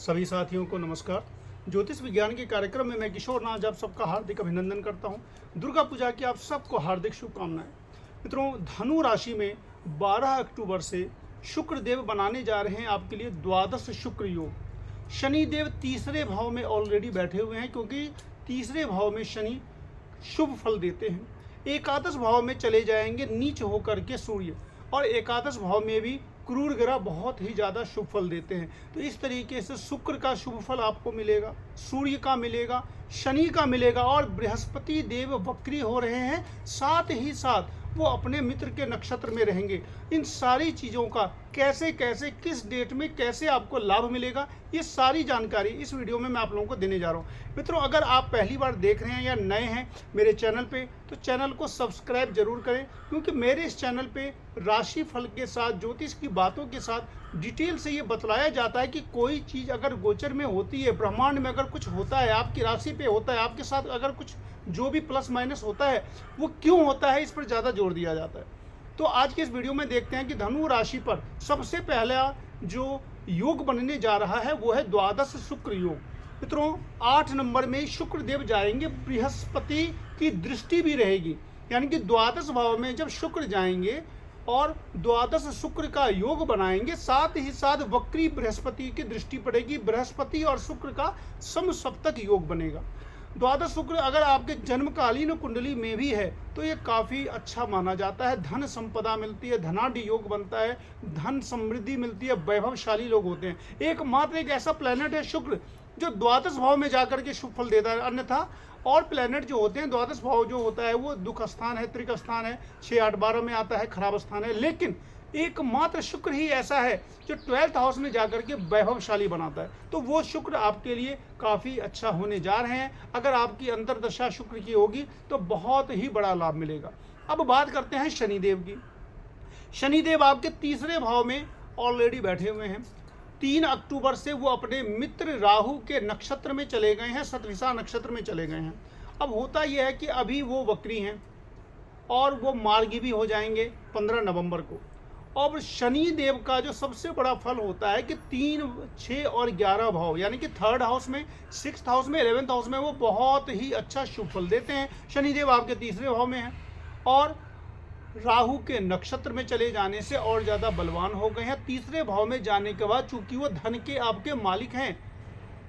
सभी साथियों को नमस्कार। ज्योतिष विज्ञान के कार्यक्रम में मैं किशोर नाथ आप सबका हार्दिक अभिनंदन करता हूं। दुर्गा पूजा की आप सबको हार्दिक शुभकामनाएं। मित्रों, धनु राशि में 12 अक्टूबर से शुक्र देव बनाने जा रहे हैं आपके लिए द्वादश शुक्र योग। शनि देव तीसरे भाव में ऑलरेडी बैठे हुए हैं, क्योंकि तीसरे भाव में शनि शुभ फल देते हैं। एकादश भाव में चले जाएंगे नीच होकर के सूर्य, और एकादश भाव में भी क्रूर ग्रह बहुत ही ज़्यादा शुभ फल देते हैं। तो इस तरीके से शुक्र का शुभ फल आपको मिलेगा, सूर्य का मिलेगा, शनि का मिलेगा, और बृहस्पति देव वक्री हो रहे हैं। साथ ही साथ वो अपने मित्र के नक्षत्र में रहेंगे। इन सारी चीज़ों का कैसे कैसे किस डेट में कैसे आपको लाभ मिलेगा, ये सारी जानकारी इस वीडियो में मैं आप लोगों को देने जा रहा हूँ। मित्रों, अगर आप पहली बार देख रहे हैं या नए हैं मेरे चैनल पे, तो चैनल को सब्सक्राइब जरूर करें, क्योंकि मेरे इस चैनल पे राशि फल के साथ, ज्योतिष की बातों के साथ डिटेल से ये बतलाया जाता है कि कोई चीज़ अगर गोचर में होती है, ब्रह्मांड में अगर कुछ होता है, आपकी राशि पे होता है, आपके साथ अगर कुछ जो भी प्लस माइनस होता है वो क्यों होता है, इस पर ज़्यादा जोर दिया जाता है। तो आज के इस वीडियो में देखते हैं कि धनु राशि पर सबसे पहला जो योग बनने जा रहा है वो है द्वादश शुक्र योग। मित्रों, 8 नंबर में शुक्र देव जाएंगे, बृहस्पति की दृष्टि भी रहेगी, यानी कि द्वादश भाव में जब शुक्र जाएंगे और द्वादश शुक्र का योग बनाएंगे, साथ ही साथ वक्री बृहस्पति की दृष्टि पड़ेगी, बृहस्पति और शुक्र का समसप्तक योग बनेगा। द्वादश शुक्र अगर आपके जन्मकालीन कुंडली में भी है तो ये काफ़ी अच्छा माना जाता है। धन संपदा मिलती है, धनाढ़ योग बनता है, धन समृद्धि मिलती है, वैभवशाली लोग होते हैं। एकमात्र एक ऐसा प्लेनेट है शुक्र जो द्वादश भाव में जाकर के शुभ फल देता है, अन्यथा और प्लेनेट जो होते हैं, द्वादश भाव जो होता है वो दुख स्थान है, त्रिक स्थान है, 6, 8, 12 में आता है, खराब स्थान है। लेकिन एकमात्र शुक्र ही ऐसा है जो 12th हाउस में जाकर के वैभवशाली बनाता है। तो वो शुक्र आपके लिए काफ़ी अच्छा होने जा रहे हैं। अगर आपकी अंतर्दशा शुक्र की होगी तो बहुत ही बड़ा लाभ मिलेगा। अब बात करते हैं शनिदेव की। शनिदेव आपके तीसरे भाव में ऑलरेडी बैठे हुए हैं। 3 अक्टूबर से वो अपने मित्र राहु के नक्षत्र में चले गए हैं, शतभिषा नक्षत्र में चले गए हैं। अब होता यह है कि अभी वो वक्री हैं और वो मार्गी भी हो जाएंगे 15 नवंबर को। अब शनि देव का जो सबसे बड़ा फल होता है कि 3, 6 और 11 भाव, यानी कि 3rd हाउस में, 6th हाउस में, 11th हाउस में वो बहुत ही अच्छा शुभ फल देते हैं। शनिदेव आपके तीसरे भाव में हैं और राहु के नक्षत्र में चले जाने से और ज़्यादा बलवान हो गए हैं। तीसरे भाव में जाने के बाद चूंकि वो धन के आपके मालिक हैं,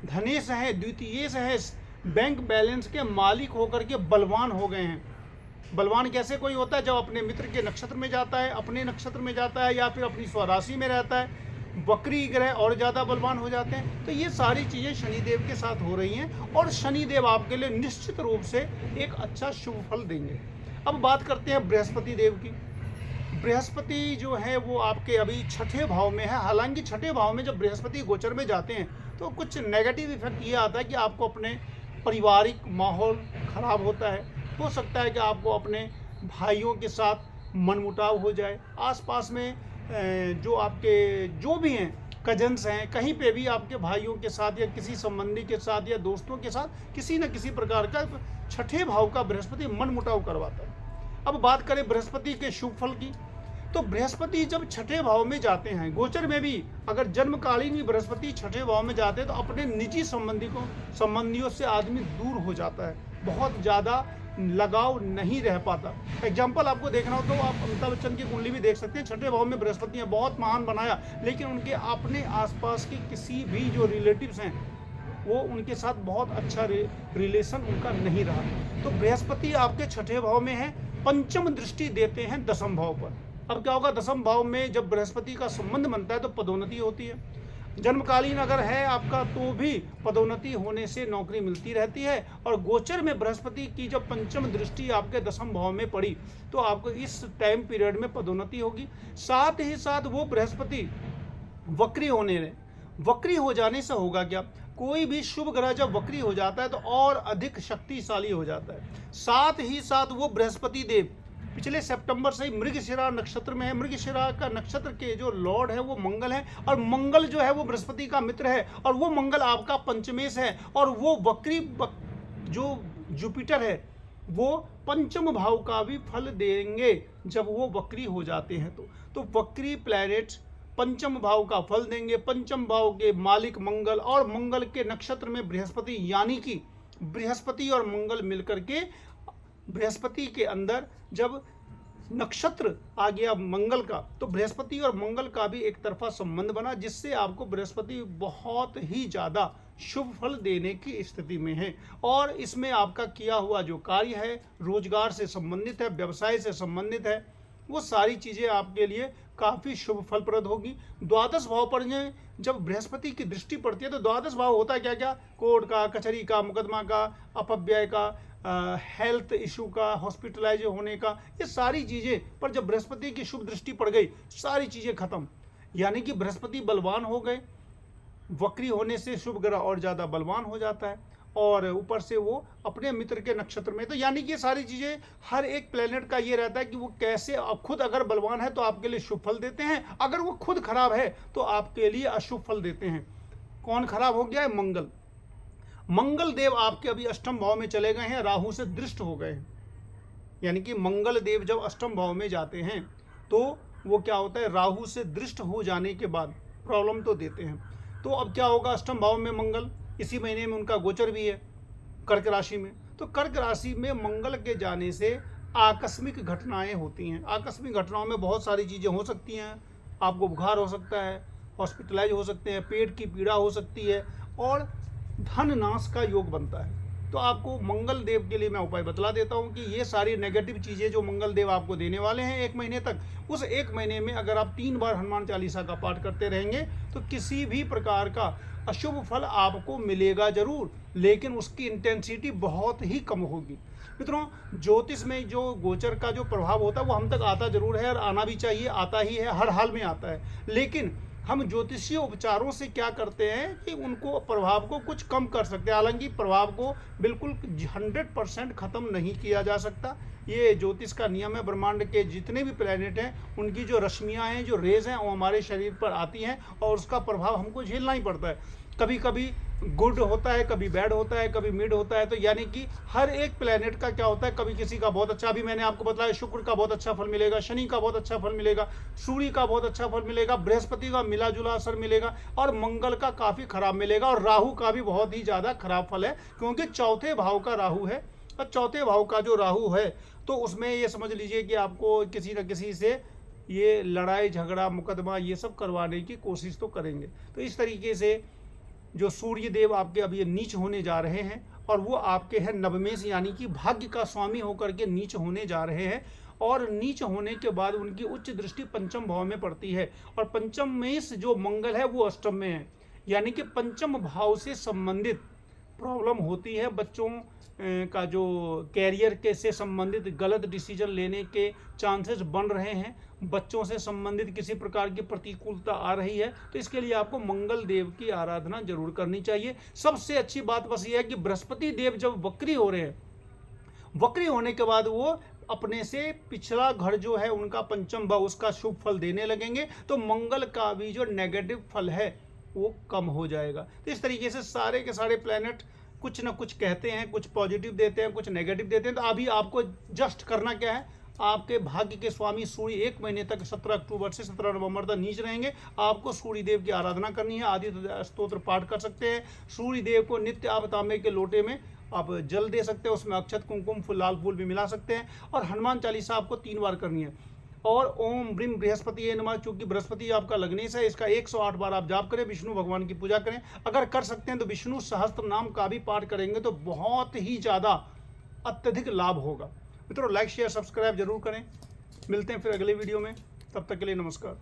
धनेश हैं, द्वितीयेश हैं, बैंक बैलेंस के मालिक होकर के बलवान हो गए हैं। बलवान कैसे कोई होता है? जब अपने मित्र के नक्षत्र में जाता है, अपने नक्षत्र में जाता है, या फिर अपनी स्वराशि में रहता है। वक्री ग्रह और ज़्यादा बलवान हो जाते हैं। तो ये सारी चीज़ें शनिदेव के साथ हो रही हैं और शनिदेव आपके लिए निश्चित रूप से एक अच्छा शुभ फल देंगे। अब बात करते हैं बृहस्पति देव की। बृहस्पति जो है वो आपके अभी 6ठे भाव में है। हालांकि 6ठे भाव में जब बृहस्पति गोचर में जाते हैं तो कुछ नेगेटिव इफेक्ट ये आता है कि आपको अपने पारिवारिक माहौल खराब होता है। हो सकता है कि आपको अपने भाइयों के साथ मनमुटाव हो जाए। आसपास में जो आपके जो भी हैं, कजन्स हैं, कहीं पे भी आपके भाइयों के साथ या किसी संबंधी के साथ या दोस्तों के साथ किसी न किसी प्रकार का 6ठे भाव का बृहस्पति मनमुटाव करवाता है। अब बात करें बृहस्पति के शुभ फल की, तो बृहस्पति जब 6ठे भाव में जाते हैं, गोचर में भी अगर जन्मकालीन भी बृहस्पति 6ठे भाव में जाते हैं तो अपने निजी संबंधियों से आदमी दूर हो जाता है, बहुत ज़्यादा लगाव नहीं रह पाता। एग्जाम्पल आपको देखना हो तो आप अमिताभ बच्चन की कुंडली भी देख सकते हैं। 6ठे भाव में बृहस्पति हैं, बहुत महान बनाया, लेकिन उनके अपने आसपास के किसी भी जो रिलेटिव्स हैं वो उनके साथ बहुत अच्छा रिलेशन उनका नहीं रहा। तो बृहस्पति आपके 6ठे भाव में है, पंचम दृष्टि देते हैं 10th भाव पर। अब क्या होगा? 10th भाव में जब बृहस्पति का संबंध बनता है तो पदोन्नति होती है। जन्मकालीन अगर है आपका तो भी पदोन्नति होने से नौकरी मिलती रहती है। और गोचर में बृहस्पति की जब पंचम दृष्टि आपके 10th भाव में पड़ी तो आपको इस टाइम पीरियड में पदोन्नति होगी। साथ ही साथ वो बृहस्पति वक्री वक्री हो जाने से होगा क्या? कोई भी शुभ ग्रह जब वक्री हो जाता है तो और अधिक शक्तिशाली हो जाता है। साथ ही साथ वो बृहस्पति देव पिछले सितंबर से ही मृगशिरा नक्षत्र में है। मृगशिरा का नक्षत्र के जो लॉर्ड है वो मंगल है, और मंगल जो है वो बृहस्पति का मित्र है, और वो मंगल आपका पंचमेश है। और वो वक्री जो जुपिटर है वो पंचम भाव का भी फल देंगे जब वो वक्री हो जाते हैं। तो वक्री प्लैनेट पंचम भाव का फल देंगे। पंचम भाव के मालिक मंगल और मंगल के नक्षत्र में बृहस्पति, यानी कि बृहस्पति और मंगल मिलकर के, बृहस्पति के अंदर जब नक्षत्र आ गया मंगल का, तो बृहस्पति और मंगल का भी एक तरफा संबंध बना, जिससे आपको बृहस्पति बहुत ही ज़्यादा शुभ फल देने की स्थिति में है। और इसमें आपका किया हुआ जो कार्य है, रोजगार से संबंधित है, व्यवसाय से संबंधित है, वो सारी चीज़ें आपके लिए काफ़ी शुभ फलप्रद होगी। द्वादश भाव पर जब बृहस्पति की दृष्टि पड़ती है तो द्वादश भाव होता है क्या क्या, कोर्ट का, कचहरी का, मुकदमा का, अपव्यय का, हेल्थ इशू का, हॉस्पिटलाइज होने का, ये सारी चीज़ें पर जब बृहस्पति की शुभ दृष्टि पड़ गई, सारी चीज़ें खत्म। यानी कि बृहस्पति बलवान हो गए। वक्री होने से शुभ ग्रह और ज़्यादा बलवान हो जाता है, और ऊपर से वो अपने मित्र के नक्षत्र में, तो यानी कि ये सारी चीज़ें, हर एक प्लेनेट का ये रहता है कि वो कैसे, खुद अगर बलवान है तो आपके लिए शुभ फल देते हैं, अगर वो खुद खराब है तो आपके लिए अशुभ फल देते हैं। कौन खराब हो गया है? मंगल। मंगल देव आपके अभी अष्टम भाव में चले गए हैं, राहु से दृष्ट हो गए हैं। यानी कि मंगल देव जब अष्टम भाव में जाते हैं तो वो क्या होता है, राहु से दृष्ट हो जाने के बाद प्रॉब्लम तो देते हैं। तो अब क्या होगा, अष्टम भाव में मंगल, इसी महीने में उनका गोचर भी है कर्क राशि में, तो कर्क राशि में मंगल के जाने से आकस्मिक घटनाएं होती हैं। आकस्मिक घटनाओं में बहुत सारी चीज़ें हो सकती हैं। आपको बुखार हो सकता है, हॉस्पिटलाइज हो सकते हैं, पेट की पीड़ा हो सकती है, और धन नाश का योग बनता है। तो आपको मंगल देव के लिए मैं उपाय बतला देता हूँ कि ये सारी नेगेटिव चीज़ें जो मंगल देव आपको देने वाले हैं 1 महीने तक, उस 1 महीने में अगर आप 3 बार हनुमान चालीसा का पाठ करते रहेंगे तो किसी भी प्रकार का अशुभ फल आपको मिलेगा जरूर, लेकिन उसकी इंटेंसिटी बहुत ही कम होगी। मित्रों, ज्योतिष में जो गोचर का जो प्रभाव होता है वो हम तक आता जरूर है, और आना भी चाहिए, आता ही है, हर हाल में आता है। लेकिन हम ज्योतिषीय उपचारों से क्या करते हैं कि उनको, प्रभाव को कुछ कम कर सकते हैं। हालांकि प्रभाव को बिल्कुल 100% खत्म नहीं किया जा सकता। ये ज्योतिष का नियम है। ब्रह्मांड के जितने भी प्लैनेट हैं उनकी जो रश्मियां हैं, जो रेज हैं, वो हमारे शरीर पर आती हैं और उसका प्रभाव हमको झेलना ही पड़ता है। कभी कभी गुड होता है, कभी बैड होता है, कभी मिड होता है। तो यानी कि हर एक प्लेनेट का क्या होता है, कभी किसी का बहुत अच्छा, अभी मैंने आपको बताया शुक्र का बहुत अच्छा फल मिलेगा, शनि का बहुत अच्छा फल मिलेगा, सूर्य का बहुत अच्छा फल मिलेगा, बृहस्पति का मिला जुला असर मिलेगा, और मंगल का काफ़ी खराब मिलेगा, और राहु का भी बहुत ही ज़्यादा खराब फल है, क्योंकि चौथे भाव का राहु है। और चौथे भाव का जो राहु है तो उसमें ये समझ लीजिए कि आपको किसी न किसी से ये लड़ाई झगड़ा मुकदमा ये सब करवाने की कोशिश तो करेंगे। तो इस तरीके से जो सूर्य देव आपके अब ये नीच होने जा रहे हैं, और वो आपके हैं नवमेश, यानी कि भाग्य का स्वामी होकर के नीच होने जा रहे हैं। और नीच होने के बाद उनकी उच्च दृष्टि पंचम भाव में पड़ती है, और पंचम में जो मंगल है वो अष्टम में है। यानी कि पंचम भाव से संबंधित प्रॉब्लम होती है। बच्चों का जो कैरियर के से संबंधित गलत डिसीजन लेने के चांसेस बन रहे हैं, बच्चों से संबंधित किसी प्रकार की प्रतिकूलता आ रही है, तो इसके लिए आपको मंगल देव की आराधना जरूर करनी चाहिए। सबसे अच्छी बात बस ये है कि बृहस्पति देव जब वक्री हो रहे हैं, वक्री होने के बाद वो अपने से पिछला घर जो है उनका पंचम भाव, उसका शुभ फल देने लगेंगे, तो मंगल का भी जो नेगेटिव फल है वो कम हो जाएगा। तो इस तरीके से सारे के सारे प्लैनेट कुछ ना कुछ कहते हैं, कुछ पॉजिटिव देते हैं, कुछ नेगेटिव देते हैं। तो अभी आपको जस्ट करना क्या है, आपके भाग्य के स्वामी सूर्य 1 महीने तक 17 अक्टूबर से 17 नवंबर तक नीच रहेंगे। आपको सूर्य देव की आराधना करनी है, आदित्य स्तोत्र पाठ कर सकते हैं। सूर्य देव को नित्य आप तांबे के लोटे में आप जल दे सकते हैं, उसमें अक्षत कुमकुम फूल लाल फूल भी मिला सकते हैं। और हनुमान चालीसा आपको 3 बार करनी है। और ओम ब्रीम बृहस्पति नमः, चूंकि बृहस्पति आपका लग्नेश है, इसका 108 बार आप जाप करें, विष्णु भगवान की पूजा करें। अगर कर सकते हैं तो विष्णु सहस्त्र नाम का भी पाठ करेंगे तो बहुत ही ज़्यादा अत्यधिक लाभ होगा। मित्रों, लाइक शेयर सब्सक्राइब जरूर करें। मिलते हैं फिर अगले वीडियो में, तब तक के लिए नमस्कार।